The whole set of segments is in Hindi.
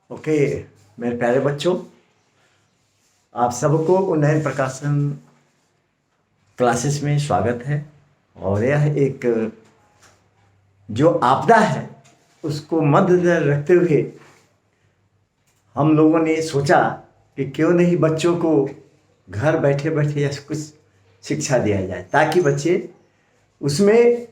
ओके मेरे प्यारे बच्चों, आप सबको उन्नयन प्रकाशन क्लासेस में स्वागत है। और यह एक जो आपदा है उसको मद्देनजर रखते हुए हम लोगों ने सोचा कि क्यों नहीं बच्चों को घर बैठे बैठे कुछ शिक्षा दिया जाए ताकि बच्चे उसमें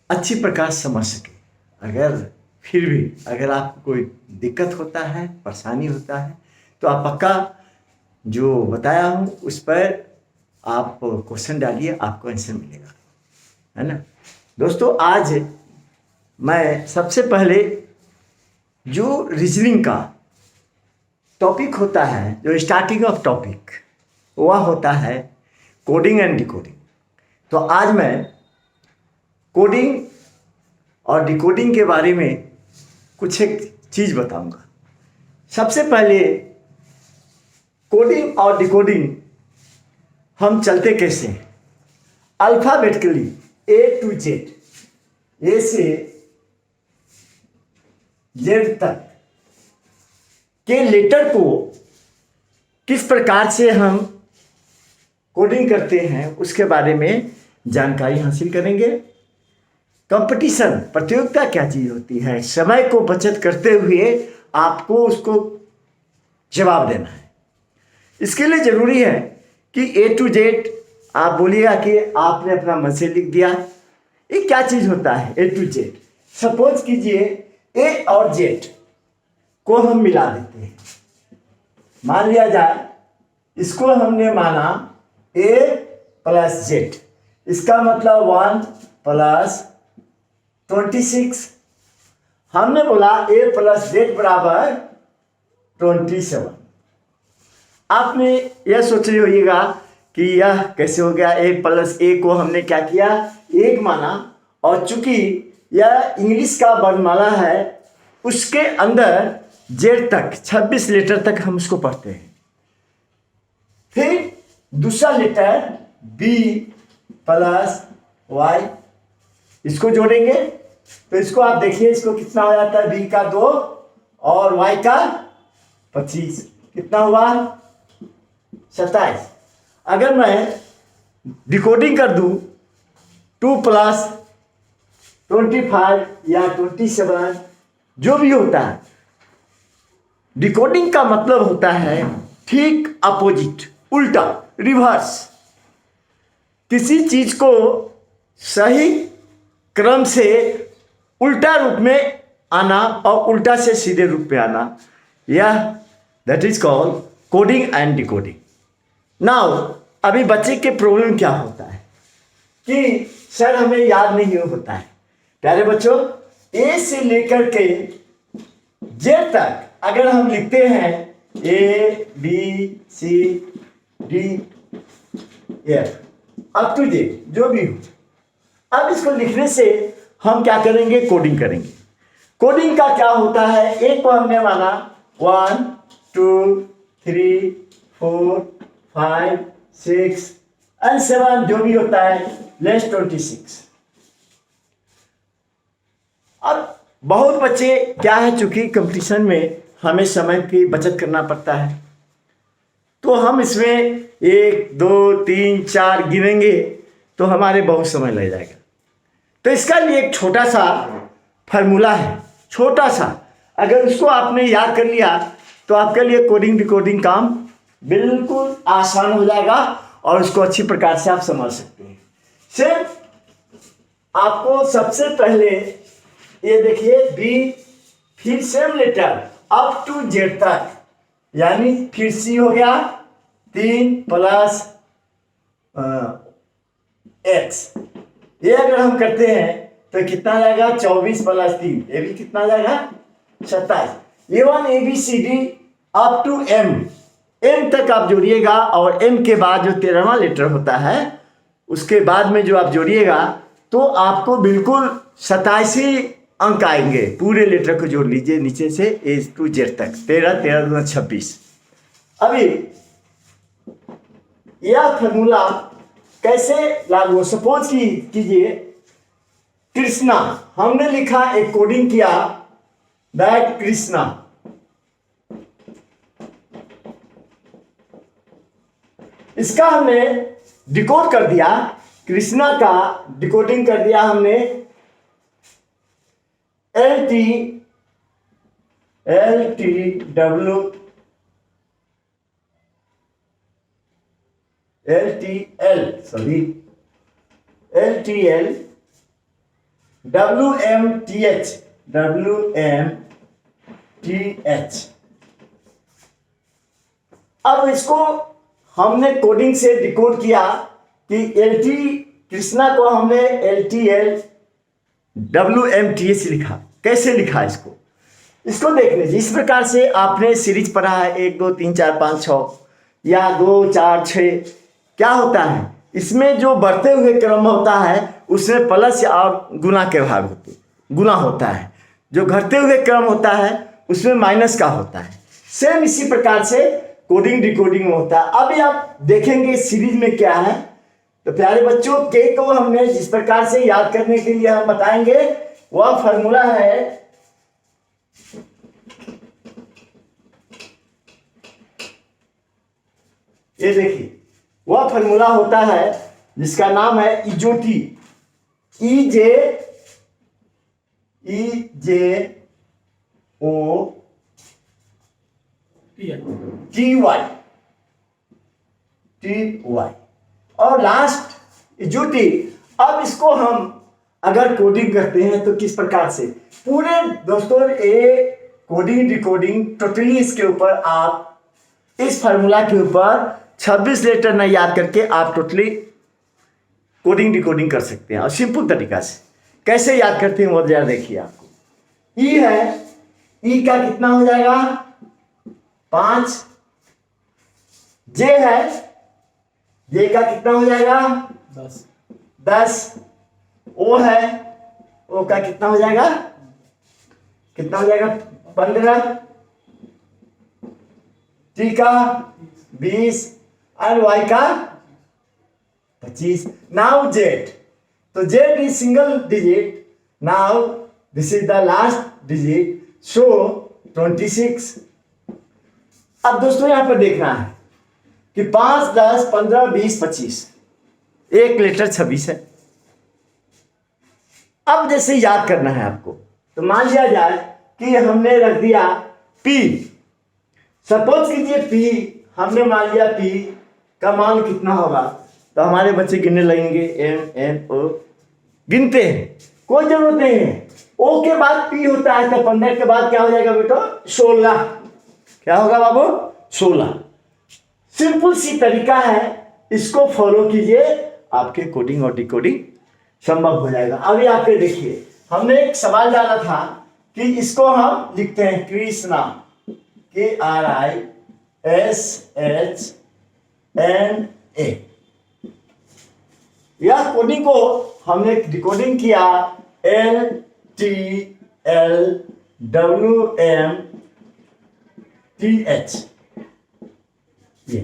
अच्छी प्रकार समझ सके। फिर भी अगर आपको कोई दिक्कत होता है, परेशानी होता है, तो आप पक्का जो बताया हूँ उस पर आप क्वेश्चन डालिए, आपको आंसर मिलेगा, है ना। दोस्तों, आज मैं सबसे पहले जो रीजनिंग का टॉपिक होता है, जो स्टार्टिंग ऑफ टॉपिक, वह होता है कोडिंग एंड डिकोडिंग। तो आज मैं कोडिंग और डिकोडिंग के बारे में कुछ एक चीज़ बताऊंगा। सबसे पहले कोडिंग और डिकोडिंग हम चलते कैसे हैं। अल्फ़ाबेटिकली ए टू जेड, ए से जेड तक के लेटर को किस प्रकार से हम कोडिंग करते हैं उसके बारे में जानकारी हासिल करेंगे। कंपटीशन, प्रतियोगिता क्या चीज़ होती है, समय को बचत करते हुए आपको उसको जवाब देना है। इसके लिए ज़रूरी है कि ए टू जेड आप बोलिएगा कि आपने अपना मन से लिख दिया। ये क्या चीज़ होता है ए टू जेड। सपोज कीजिए ए और जेड को हम मिला देते हैं। मान लिया जाए इसको हमने माना ए प्लस जेड, इसका मतलब 1 प्लस 26। हमने बोला ए प्लस जेड बराबर 27। आपने यह सोच रही होइएगा कि यह कैसे हो गया। ए प्लस ए को हमने क्या किया, एक माना, और चूंकि यह इंग्लिश का वर्णमाला है उसके अंदर जेड तक 26 लेटर तक हम उसको पढ़ते हैं। फिर दूसरा लेटर बी प्लस वाई, इसको जोड़ेंगे तो इसको आप देखिए, इसको कितना हो जाता है, बी का 2 और वाई का 25, कितना हुआ 27। अगर मैं डिकोडिंग कर दूं 2 प्लस 25 या 27 जो भी होता है, डिकोडिंग का मतलब होता है ठीक अपोजिट, उल्टा, रिवर्स। किसी चीज को सही क्रम से उल्टा रूप में आना और उल्टा से सीधे रूप में आना, यह that is called coding and decoding. Now अभी बच्चे के प्रॉब्लम क्या होता है कि सर हमें याद नहीं होता है। प्यारे बच्चों, ए से लेकर के जेड तक अगर हम लिखते हैं A B C D F up to Z जो भी हो, अब इसको लिखने से हम क्या करेंगे, कोडिंग करेंगे। कोडिंग का क्या होता है, एक को हमने माना 1 2 3 4 5 6 और 7 जो भी होता है लेस 26। अब बहुत बच्चे क्या है, चूंकि कंपटीशन में हमें समय की बचत करना पड़ता है, तो हम इसमें 1 2 3 4 गिनेंगे तो हमारे बहुत समय लग जाएगा। तो इसका लिए एक छोटा सा फार्मूला है, छोटा सा, अगर उसको आपने याद कर लिया तो आपके लिए कोडिंग डिकोडिंग काम बिल्कुल आसान हो जाएगा और उसको अच्छी प्रकार से आप समझ सकते हैं। सिर्फ आपको सबसे पहले ये देखिए बी, फिर same letter up to Z तक, यानी फिर सी हो गया 3 प्लस एक्स, ये अगर हम करते हैं तो कितना जाएगा 24 प्लस 3, ये भी कितना जाएगा 27। ये 1 A B C D up to M, M तक आप जोड़िएगा और एम के बाद जो 13वां लेटर होता है उसके बाद में जो आप जोड़िएगा तो आपको बिल्कुल 87 अंक आएंगे। पूरे लेटर को जोड़ लीजिए नीचे से ए टू जेड तक, 13 13 दूना 26। अभी यह फॉर्मूला कैसे लागू, सपोज कीजिए कृष्णा, हमने लिखा एक कोडिंग किया दैट कृष्णा इसका हमने डिकोड कर दिया, कृष्णा का डिकोडिंग कर दिया हमने L T W L T L W M T H. अब इसको हमने कोडिंग से डिकोड किया कि एल टी कृष्णा को हमने LTL WMTH लिखा। कैसे लिखा इसको देख लीजिए। इस प्रकार से आपने सीरीज पढ़ा है 1 2 3 4 5 6 या 2 4 6। क्या होता है इसमें जो बढ़ते हुए क्रम होता है उसमें प्लस और गुना के भाग गुना होता है, जो घटते हुए क्रम होता है उसमें माइनस का होता है। सेम इसी प्रकार से कोडिंग डिकोडिंग में होता है। अभी आप देखेंगे सीरीज में क्या है। तो प्यारे बच्चों के को हमने जिस प्रकार से याद करने के लिए हम बताएंगे वह फॉर्मूला है ये देखिए, वह फॉर्मूला होता है जिसका नाम है इजोटी, EJ O TY और लास्ट इजोटी। अब इसको हम अगर कोडिंग करते हैं तो किस प्रकार से पूरे दोस्तों ये कोडिंग डिकोडिंग टोटली इसके ऊपर आप इस फार्मूला के ऊपर 26 लेटर न याद करके आप टोटली कोडिंग डिकोडिंग कर सकते हैं। और सिंपल तरीका से कैसे याद करते हैं वो जरा देखिए। आपको ई है, ई का कितना हो जाएगा 5। जे है, जे का कितना हो जाएगा 10। ओ है, ओ का कितना हो जाएगा 15। टी का 20 और वाई का 25। नाउ जेड, तो Z is single digit. Now this is the last digit, so 26। अब दोस्तों यहां पर देखना है कि 5 10 15 20 25 एक लेटर 26 है। अब जैसे याद करना है आपको, तो मान लिया जाए कि हमने रख दिया P। सपोज कीजिए P हमने मान लिया P का मान कितना होगा, तो हमारे बच्चे गिनने लगेंगे MNO, गिनते हैं कोई जरूरत नहीं है। O के बाद P होता है तो 15 के बाद क्या हो जाएगा बेटा 16। क्या होगा बाबू 16। सिंपल सी तरीका है, इसको फॉलो कीजिए आपके कोडिंग और डिकोडिंग संभव हो जाएगा। अभी आपके देखिए हमने एक सवाल डाला था कि इसको हम लिखते हैं कृष्णा KRISHNA। यह कोडिंग को हमने डिकोडिंग किया LTLWMTH। ये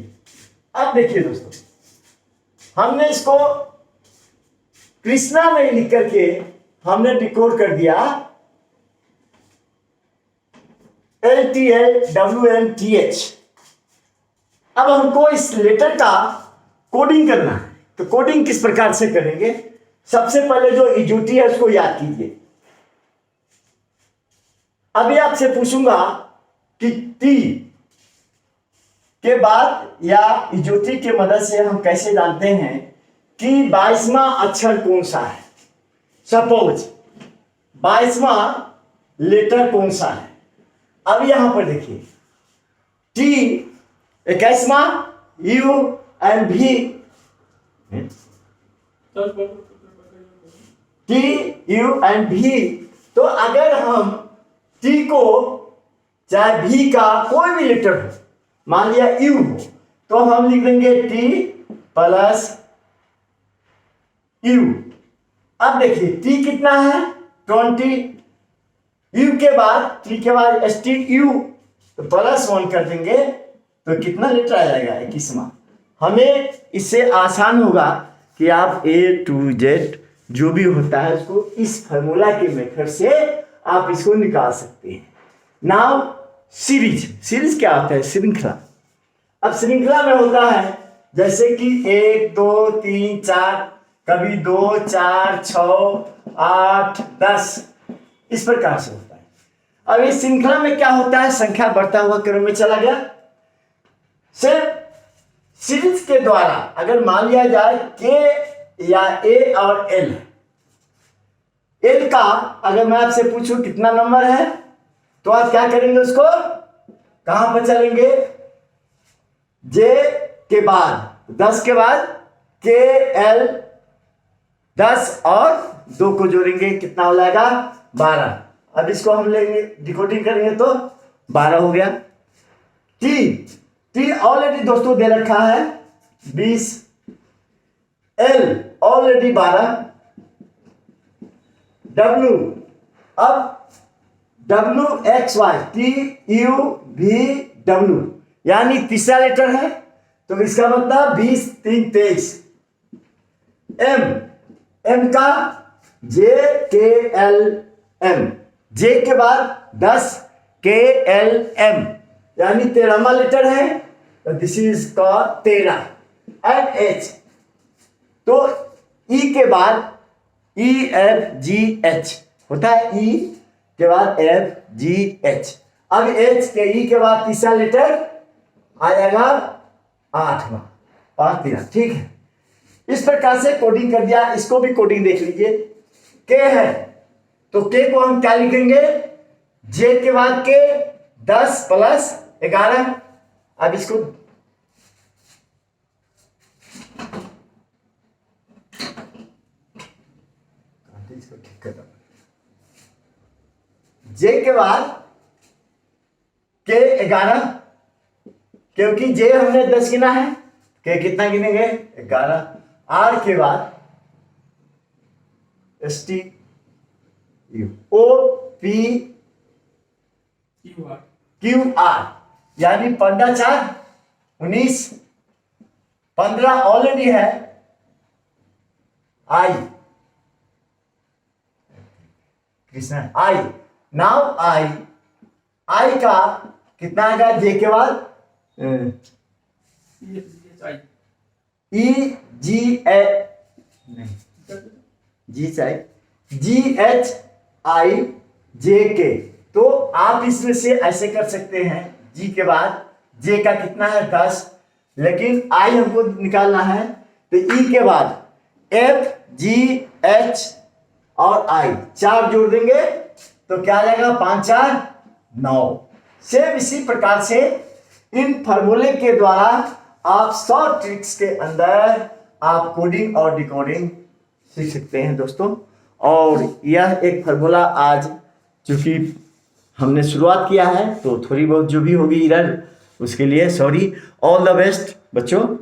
अब देखिए दोस्तों, हमने इसको कृष्णा में लिख करके हमने डिकोड कर दिया LTLWMTH। अब हमको इस लेटर का कोडिंग करना है, तो कोडिंग किस प्रकार से करेंगे। सबसे पहले जो इजोटी है उसको याद कीजिए। अभी आपसे पूछूंगा कि टी के बाद या इजोटी के मदद से हम कैसे जानते हैं कि 22वां अक्षर कौन सा है। सपोज 22वां लेटर कौन सा है। अब यहां पर देखिए टी 21वां यू एंड भी टी यू एंड भी। तो अगर हम टी को चाहे भी का कोई भी लेटर हो, मान लिया यू हो, तो हम लिख देंगे टी प्लस यू। अब देखिए टी कितना है 20, यू के बाद टी के बाद STU, तो +1 कर देंगे तो कितना लेटर आ जाएगा 21वां। हमें इससे आसान होगा कि आप A to Z जो भी होता है उसको इस फार्मूला के मेथड से आप इसको निकाल सकते हैं। नाउ सीरीज क्या होता है श्रृंखला। अब श्रृंखला में होता है जैसे कि 1 2 3 4, कभी 2 4 6 8 10, इस प्रकार से होता है। अब इस श्रृंखला में क्या होता है, संख्या बढ़ता हुआ क्रम में चला गया। सिर्फ सीरीज के द्वारा अगर मान लिया जाए के या ए और एल, एल का अगर मैं आपसे पूछूं कितना नंबर है, तो आप क्या करेंगे, उसको कहां पर चलेंगे, जे के बाद 10 के बाद के एल 10 और 2 को जोड़ेंगे, कितना हो जाएगा 12। अब इसको हम लेंगे डिकोडिंग करेंगे तो 12 हो गया। टी ऑलरेडी दोस्तों दे रखा है 20, एल ऑलरेडी 12, डब्ल्यू, अब W X Y, T U V W, यानी तीसरा लेटर है, तो इसका मतलब 20 3 23। एम का जे के एल एम, जे के बाद 10 के एल एम, यानी 13वां लेटर है, तो दिस इज का 13। एंड एच, तो ई के बाद ई एफ जी एच होता है, ई के बाद एफ जी एच। अब एच के ई के बाद तीसरा लेटर आ जाएगा 8वां, 5 3, ठीक है। इस प्रकार से कोडिंग कर दिया। इसको भी कोडिंग देख लीजिए। के है तो के को हम क्या लिखेंगे, जे के बाद के 10 प्लस 11। अब इसको ठीक कर, जे के बाद के 11, क्योंकि जे हमने 10 गिना है, के कितना गिनेंगे 11। आर के बाद S T U O P Q R, यानी 15 4 19, 15 ऑलरेडी है। आई कृष्णा, आई नाउ आई का कितना आएगा, जे के बाद ई जी एच आई जे के। तो आप इसमें से ऐसे कर सकते हैं, जी के बाद जे का कितना है 10, लेकिन आई हमको निकालना है, तो ई के बाद एफ जी एच और आई 4 जोड़ देंगे, तो क्या आ जाएगा 5 4 9। सेम इसी प्रकार से इन फार्मूले के द्वारा आप 100 ट्रिक्स के अंदर आप कोडिंग और डिकोडिंग सीख सकते हैं दोस्तों। और यह एक फार्मूला आज चूंकि हमने शुरुआत किया है, तो थोड़ी बहुत जो भी होगी इधर, उसके लिए सॉरी। ऑल द बेस्ट बच्चों।